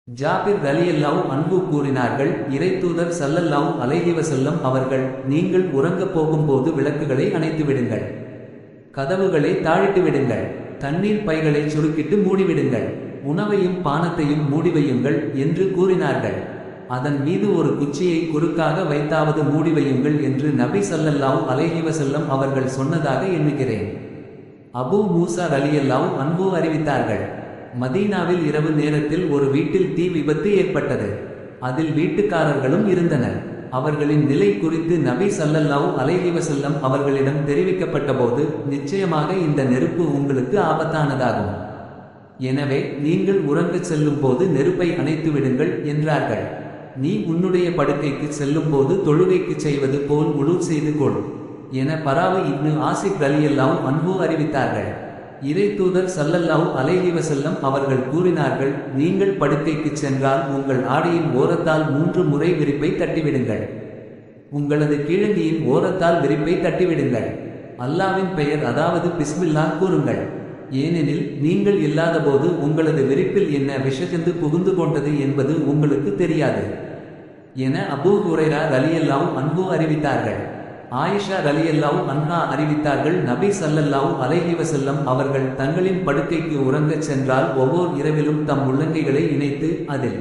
ஜாபிர் ரலியல்லாஹு அன்ஹு கூறினார்கள், இறைத்தூதர் ஸல்லல்லாஹு அலைஹி வஸல்லம் அவர்கள், நீங்கள் உறங்கப் போகும்போது விளக்குகளை அணைத்துவிடுங்கள், கதவுகளை தாழிட்டு விடுங்கள், தண்ணீர் பைகளை சுருக்கிட்டு மூடிவிடுங்கள், உணவையும் பானத்தையும் மூடிவையுங்கள் என்று கூறினார்கள். அதன் மீது ஒரு குச்சியை குறுக்காக வைத்தாவது மூடிவையுங்கள் என்று நபி ஸல்லல்லாஹு அலைஹி வஸல்லம் அவர்கள் சொன்னதாக எண்ணுகிறேன். அபூ மூசா ரலியல்லாஹு அன்ஹு அறிவித்தார்கள், மதீனாவில் இரவு நேரத்தில் ஒரு வீட்டில் தீ விபத்து ஏற்பட்டது. அதில் வீட்டுக்காரர்களும் இருந்தனர். அவர்களின் நிலை குறித்து நபி ஸல்லல்லாஹு அலைஹி வஸல்லம் அவர்களிடம் தெரிவிக்கப்பட்டபோது, நிச்சயமாக இந்த நெருப்பு உங்களுக்கு ஆபத்தானதாகும். எனவே நீங்கள் உறங்கச் செல்லும் போது நெருப்பை அணைத்து விடுங்கள் என்றார்கள். நீ உன்னுடைய படுக்கைக்கு செல்லும் போது தொழுகைக்கு செய்வது போல் உழு செய்து கொள் என பராவு இப்னு ஆசிப் ரலியல்லாஹு அன்ஹு அறிவித்தார்கள். இறைத்தூதர் ஸல்லல்லாஹு அலைஹி வஸல்லம் அவர்கள் கூறினார்கள், நீங்கள் படுக்கைக்கு சென்றால் உங்கள் ஆடையின் ஓரத்தால் 3 முறை விரிப்பை தட்டிவிடுங்கள். உங்களது கீழங்கியின் ஓரத்தால் விரிப்பை தட்டிவிடுங்கள். அல்லாவின் பெயர், அதாவது பிஸ்மில்லாஹ் கூறுங்கள். ஏனெனில் நீங்கள் இல்லாதபோது உங்களது விரிப்பில் என்ன விஷஜந்து புகுந்து கொண்டது என்பது உங்களுக்கு தெரியாது என அபூ ஹுரைரா ரலியல்லாஹு அன்ஹு அறிவித்தார்கள். ஆயிஷா ரலியல்லாஹு அன்ஹா அறிவித்தார்கள், நபி ஸல்லல்லாஹு அலைஹி வஸல்லம் அவர்கள் தங்களின் படுக்கைக்கு உறங்கச் சென்றால் ஒவ்வொரு இரவிலும் தம் உள்ளங்கைகளை இணைத்து அதில்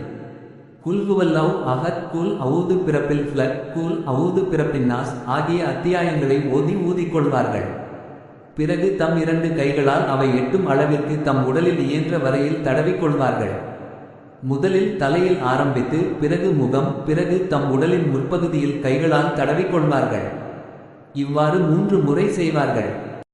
குல் ஹுவல்லாஹு அஹத், குல் அஊது பிரப்பில் ஃப்லக், குல் அஊது பிரப்பின் நாஸ் ஆகிய அத்தியாயங்களை ஊதிக்கொள்வார்கள். பிறகு தம் 2 கைகளால் அவை எட்டும் அளவிற்கு தம் உடலில் இயன்ற வரையில் தடவிக்கொள்வார்கள். முதலில் தலையில் ஆரம்பித்து பிறகு முகம், பிறகு தம் உடலின் முற்பகுதியில் கைகளால் தடவிக்கொள்வார்கள். இவ்வாறு 3 முறை செய்வார்கள்.